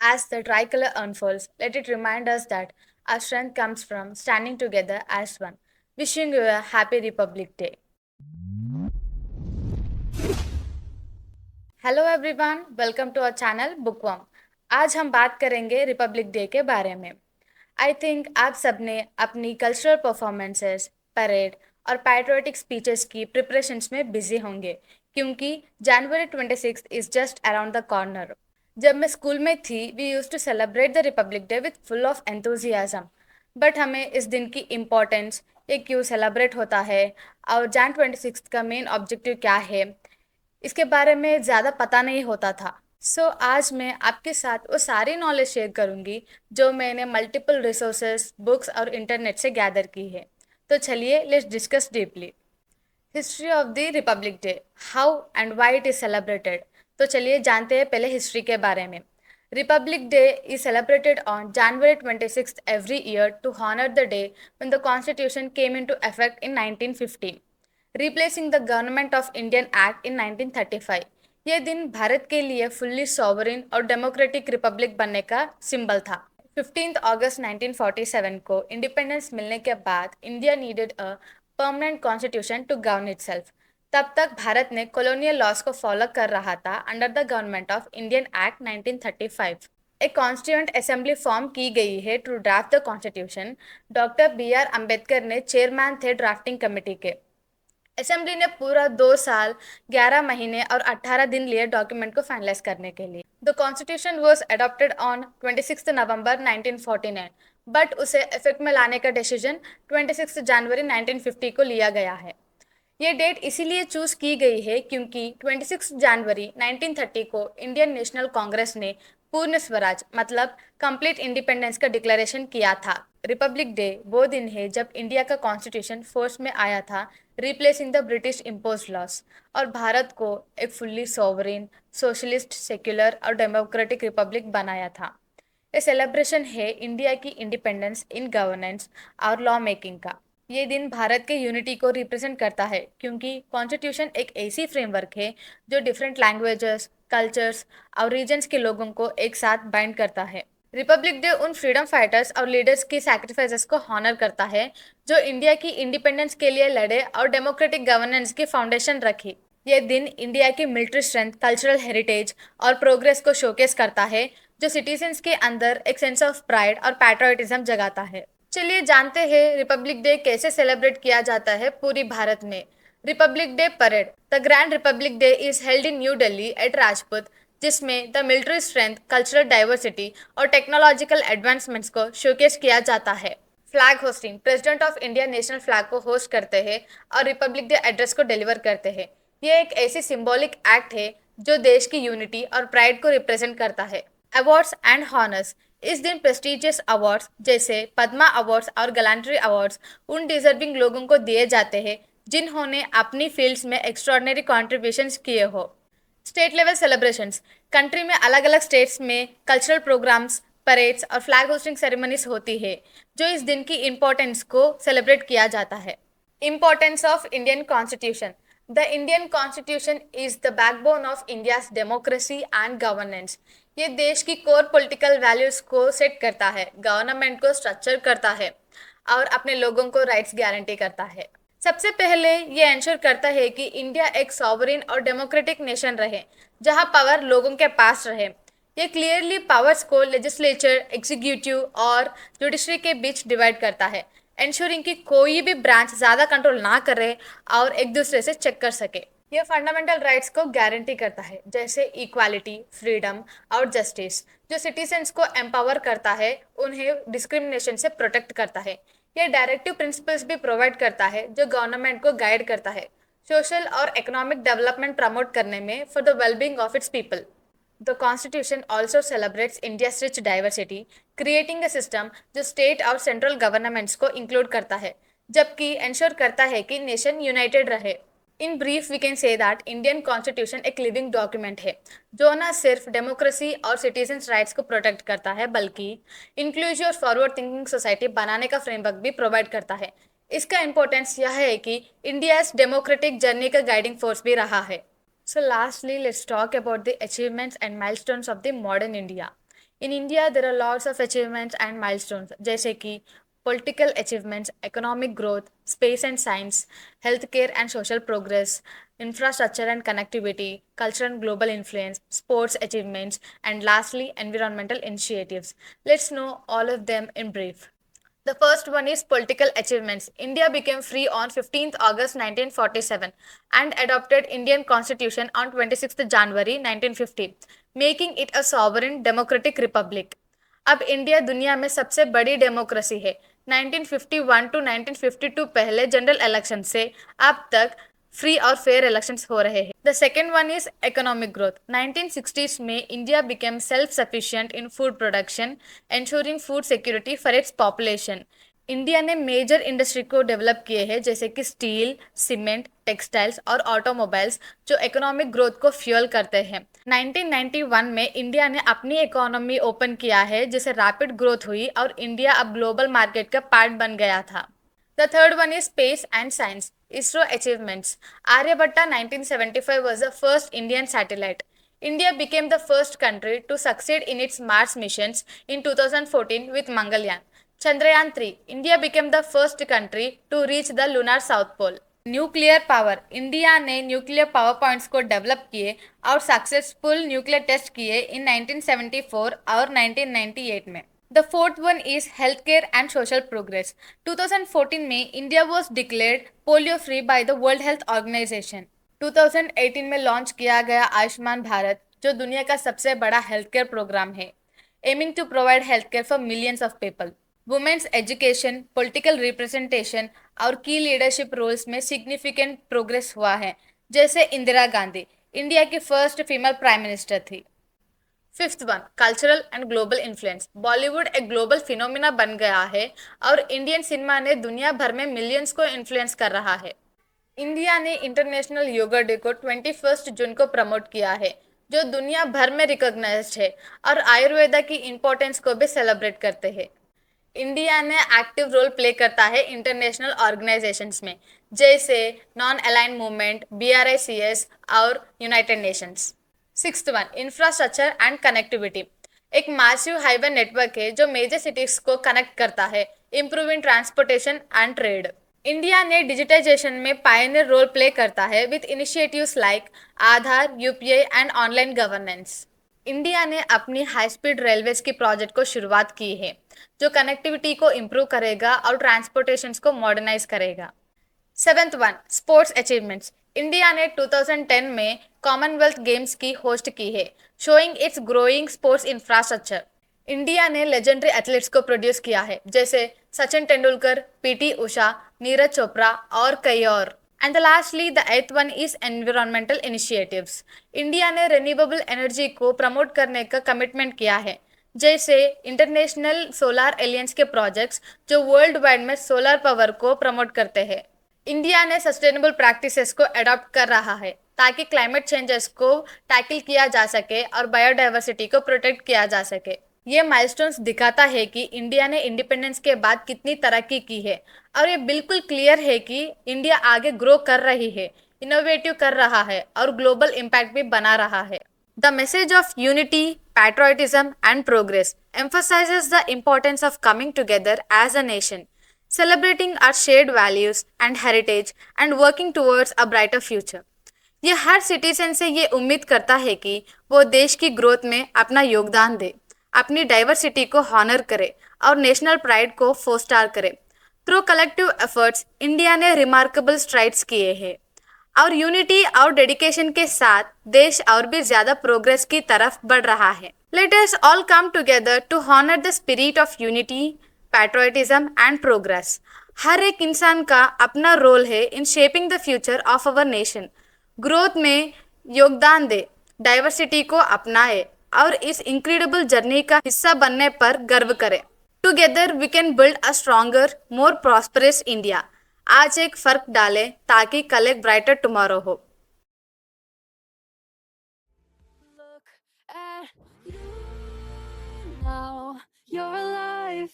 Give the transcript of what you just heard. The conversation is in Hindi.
As the tricolor unfolds, let it remind us that our strength comes from standing together as one. Wishing you a happy Republic Day. Hello everyone, welcome to our channel Bookworm. आज हम बात करेंगे रिपब्लिक डे के बारे में। आई थिंक आप सबने अपनी कल्चरल परफॉर्मेंसेस, परेड और पैट्रियोटिक स्पीचेस की प्रिपरेशंस में बिजी होंगे, क्योंकि January 26 is just around the corner. जब मैं स्कूल में थी, we use to celebrate the Republic Day with full of enthusiasm. But हमें इस दिन की इम्पोर्टेंस, ये क्यों सेलिब्रेट होता है और जैन 26 का मेन ऑब्जेक्टिव क्या है, इसके बारे में ज़्यादा पता नहीं होता था। आज मैं आपके साथ वो सारी नॉलेज शेयर करूंगी जो मैंने मल्टीपल रिसोर्सेज, बुक्स और इंटरनेट से गैदर की है। तो चलिए, let's discuss deeply. History of the Republic Day, how and why it is celebrated. तो चलिए जानते हैं पहले हिस्ट्री के बारे में। Republic day is celebrated on January 26 every year to honour the day when the constitution came into effect in 1915, replacing the government of Indian act in 1935। ये दिन भारत के लिए फुल्ली सॉवरिन और डेमोक्रेटिक रिपब्लिक बनने का सिंबल था। 15 अगस्त 1947 को इंडिपेंडेंस मिलने के बाद India needed a permanent constitution to govern itself. तब तक भारत ने कॉलोनियल लॉज को फॉलो कर रहा था under the government of Indian act 1935। एक कॉन्स्टिट्यूंट असेंबली फॉर्म की गई है to draft the constitution. Doctor B R Ambedkar ने चेयरमैन थे ड्राफ्टिंग कमेटी के। असेंबली ने पूरा 2 साल, 11 महीने और 18 दिन लिए डॉक्यूमेंट को फाइनलाइज करने के लिए। The constitution was adopted on 26 November 1949, but उसे इफेक्ट में लाने का डिसीजन 26 जनवरी 1950 को लिया गया है। ये डेट इसीलिए चूज की गई है क्योंकि 26 जनवरी 1930 को इंडियन नेशनल कांग्रेस ने पूर्ण स्वराज मतलब कंप्लीट इंडिपेंडेंस का डिक्लेरेशन किया था। रिपब्लिक डे वो दिन है जब इंडिया का कॉन्स्टिट्यूशन फोर्स में आया था, replacing the British impose loss, और भारत को एक फुल्ली सॉवरिन, सोशलिस्ट, सेक्युलर और डेमोक्रेटिक रिपब्लिक बनाया था। ये सेलिब्रेशन है इंडिया की इंडिपेंडेंस इन गवर्नेंस और लॉ मेकिंग का। ये दिन भारत के यूनिटी को रिप्रेजेंट करता है क्योंकि कॉन्स्टिट्यूशन एक ऐसी फ्रेमवर्क है जो डिफरेंट लैंग्वेजेस, कल्चर्स और रीजन्स के लोगों को एक साथ बाइंड करता है। रिपब्लिक डे उन फ्रीडम फाइटर्स और लीडर्स की सैक्रिफाइसेस को हॉनर करता है जो इंडिया की इंडिपेंडेंस के लिए लड़े और डेमोक्रेटिक गवर्नेंस की फाउंडेशन रखी। ये दिन इंडिया की मिलिट्री स्ट्रेंथ, कल्चरल हेरिटेज और प्रोग्रेस को शोकेस करता है, जो सिटीजन्स के अंदर एक सेंस ऑफ प्राइड और पैट्रियोटिज्म जगाता है। चलिए जानते हैं रिपब्लिक डे कैसे सेलिब्रेट किया जाता है पूरी भारत में। Republic day parade, the grand republic day is held in New Delhi at Rajpath, जिसमें the military strength, cultural diversity और टेक्नोलॉजिकल एडवांसमेंट्स को शोकेस किया जाता है। Flag hoisting, president of India national flag को होस्ट करते हैं और रिपब्लिक डे एड्रेस को डिलीवर करते हैं। ये एक ऐसी सिंबॉलिक एक्ट है जो देश की यूनिटी और प्राइड को रिप्रेजेंट करता है। अवार्ड्स एंड हॉनर्स, इस दिन प्रेस्टिजियस अवार्ड्स जैसे पद्मा अवार्ड्स और गैलेंट्री अवार्ड्स उन डिजर्विंग लोगों को दिए जाते हैं जिन्होंने अपनी फील्ड्स में एक्स्ट्रॉर्डनरी कॉन्ट्रीब्यूशंस किए हो। स्टेट लेवल सेलिब्रेशंस, कंट्री में अलग अलग स्टेट्स में कल्चरल प्रोग्राम्स, परेड्स और फ्लैग होस्टिंग सेरेमनीज होती है जो इस दिन की इम्पोर्टेंस को सेलिब्रेट किया जाता है। Importance of Indian constitution, the Indian constitution is the backbone of India's democracy and governance. ये देश की कोर पॉलिटिकल वैल्यूज को सेट करता है, गवर्नमेंट को स्ट्रक्चर करता है और अपने लोगों को राइट्स गारंटी करता है। सबसे पहले ये इंश्योर करता है कि इंडिया एक सॉवरिन और डेमोक्रेटिक नेशन रहे जहां पावर लोगों के पास रहे। ये क्लियरली पावर्स को लेजिस्लेचर, एग्जीक्यूटिव और जुडिशरी के बीच डिवाइड करता है, इंश्योरिंग कि कोई भी ब्रांच ज़्यादा कंट्रोल ना करे और एक दूसरे से चेक कर सके। ये फंडामेंटल राइट्स को गारंटी करता है जैसे इक्वालिटी, फ्रीडम और जस्टिस, जो सिटीजन्स को एम्पावर करता है, उन्हें डिस्क्रिमिनेशन से प्रोटेक्ट करता है। ये डायरेक्टिव प्रिंसिपल्स भी प्रोवाइड करता है जो गवर्नमेंट को गाइड करता है सोशल और इकोनॉमिक डेवलपमेंट प्रमोट करने में for the wellbeing of its people. The constitution also celebrates India's rich diversity, creating a system जो स्टेट और सेंट्रल गवर्नमेंट्स को इंक्लूड करता है, जबकि इंश्योर करता है कि नेशन यूनाइटेड रहे। In brief we can say that Indian constitution एक लिविंग डॉक्यूमेंट है जो न सिर्फ डेमोक्रेसी और सिटीजन्स राइट्स को प्रोटेक्ट करता है बल्कि इंक्लूसिव और फॉरवर्ड थिंकिंग सोसाइटी बनाने का फ्रेमवर्क भी प्रोवाइड करता है। इसका इंपॉर्टेंस यह है कि इंडियाज डेमोक्रेटिक जर्नी का गाइडिंग फोर्स भी रहा है। So lastly, let's talk about the achievements and milestones of the modern India. In India, there are lots of achievements and milestones, जैसे कि political achievements, economic growth, space and science, healthcare and social progress, infrastructure and connectivity, culture and global influence, sports achievements, and lastly, environmental initiatives. Let's know all of them in brief. The first one is political achievements. India became free on 15th August 1947 and adopted Indian Constitution on 26th January 1950, making it a sovereign democratic republic. अब इंडिया दुनिया में सबसे बड़ी डेमोक्रेसी है। 1951 टू 1952 पहले जनरल इलेक्शन से अब तक फ्री और फेयर इलेक्शंस हो रहे हैं। The second one is economic growth. 1960s में India became self sufficient in food production, ensuring food security for its population. India ने मेजर इंडस्ट्री को डेवलप किए हैं जैसे कि स्टील, सीमेंट, टेक्सटाइल्स और ऑटोमोबाइल्स जो इकोनॉमिक ग्रोथ को फ्यूल करते हैं। 1991 में इंडिया ने अपनी इकोनॉमी ओपन किया है जिससे रैपिड ग्रोथ हुई और इंडिया अब ग्लोबल मार्केट का पार्ट बन गया था। The third one is space and science. ISRO achievements. Aryabhatta 1975 was the first Indian satellite. India became the first country to succeed in its Mars missions in 2014 with Mangalyaan. Chandrayaan 3. India became the first country to reach the lunar south pole. Nuclear power. India ने न्यूक्लियर पावर पॉइंट्स को डेवलप किए और सक्सेसफुल न्यूक्लियर टेस्ट किए इन 1974 और 1998 में। The fourth one is healthcare and social progress. 2014 में India was declared polio free by the World Health Organization. 2018 में लॉन्च किया गया आयुष्मान भारत जो दुनिया का सबसे बड़ा हेल्थ केयर प्रोग्राम है, aiming to provide health care for millions of people. Women's education, political representation और की लीडरशिप रोल्स में सिग्निफिकेंट प्रोग्रेस हुआ है, जैसे इंदिरा गांधी इंडिया की फर्स्ट फीमेल प्राइम मिनिस्टर थी। Fifth one, cultural and global influence. Bollywood एक ग्लोबल फिनोमिना बन गया है और इंडियन सिनेमा ने दुनिया भर में मिलियंस को इन्फ्लुएंस कर रहा है। इंडिया ने इंटरनेशनल योगा डे को 21 जून को प्रमोट किया है जो दुनिया भर में रिकॉग्नाइज्ड है और आयुर्वेदा की इम्पोर्टेंस को भी सेलिब्रेट करते हैं। इंडिया ने एक्टिव रोल प्ले करता है इंटरनेशनल ऑर्गेनाइजेशंस में जैसे नॉन अलाइंड मूवमेंट, BRICS और United Nations. Sixth one, infrastructure and connectivity. एक मैसिव हाईवे नेटवर्क है जो मेजर सिटीज को कनेक्ट करता है, improving transportation and trade. India ने डिजिटाइजेशन में पायनियर रोल प्ले करता है with initiatives like Aadhaar, UPI and online governance. India ने अपनी हाई स्पीड रेलवेज की प्रोजेक्ट को शुरुआत की है जो कनेक्टिविटी को इम्प्रूव करेगा और ट्रांसपोर्टेशन को मॉडर्नाइज करेगा। Seventh one, sports achievements. India ने 2010 में कॉमनवेल्थ गेम्स की होस्ट की है, showing it's growing sports infrastructure. India ने लेजेंडरी एथलीट्स को प्रोड्यूस किया है जैसे सचिन तेंदुलकर, PT उषा, नीरज चोपड़ा और कई और। And lastly the eighth one is environmental initiatives. India ने रिन्यूएबल एनर्जी को प्रमोट करने का कमिटमेंट किया है जैसे इंटरनेशनल सोलर एलियंस के प्रोजेक्ट्स जो वर्ल्ड वाइड में सोलर पावर को प्रमोट करते हैं। इंडिया ने सस्टेनेबल प्रैक्टिसेस को अडॉप्ट कर रहा है ताकि क्लाइमेट चेंजेस को टैकल किया जा सके और बायोडाइवर्सिटी को प्रोटेक्ट किया जा सके। ये माइलस्टोन्स दिखाता है कि इंडिया ने इंडिपेंडेंस के बाद कितनी तरक्की की है और ये बिल्कुल क्लियर है कि इंडिया आगे ग्रो कर रही है, इनोवेटिव कर रहा है और ग्लोबल इम्पैक्ट भी बना रहा है। The message of unity, patriotism and progress emphasizes the importance of coming together as a nation, celebrating our shared values and heritage and working towards a brighter future. ये हर सिटीजन से ये उम्मीद करता है कि वो देश की ग्रोथ में अपना योगदान दे, अपनी डाइवर्सिटी को हॉनर करे और नेशनल प्राइड को फोस्टार करे। थ्रू कलेक्टिव एफर्ट्स इंडिया ने रिमार्केबल स्ट्राइड्स किए हैं और यूनिटी और डेडिकेशन के साथ देश और भी ज्यादा प्रोग्रेस की तरफ बढ़ रहा है। Let us all come together to honour the spirit of unity, patriotism and progress. हर एक इंसान का अपना रोल है in shaping the future of our nation. Growth में योगदान दे, डाइवर्सिटी को अपनाए और इस इनक्रेडिबल जर्नी का हिस्सा बनने पर गर्व करें। Together we can build a stronger, more prosperous India. आज एक फर्क डालें ताकि कल एक ब्राइटर टुमारो हो। Look at you now, you're alive.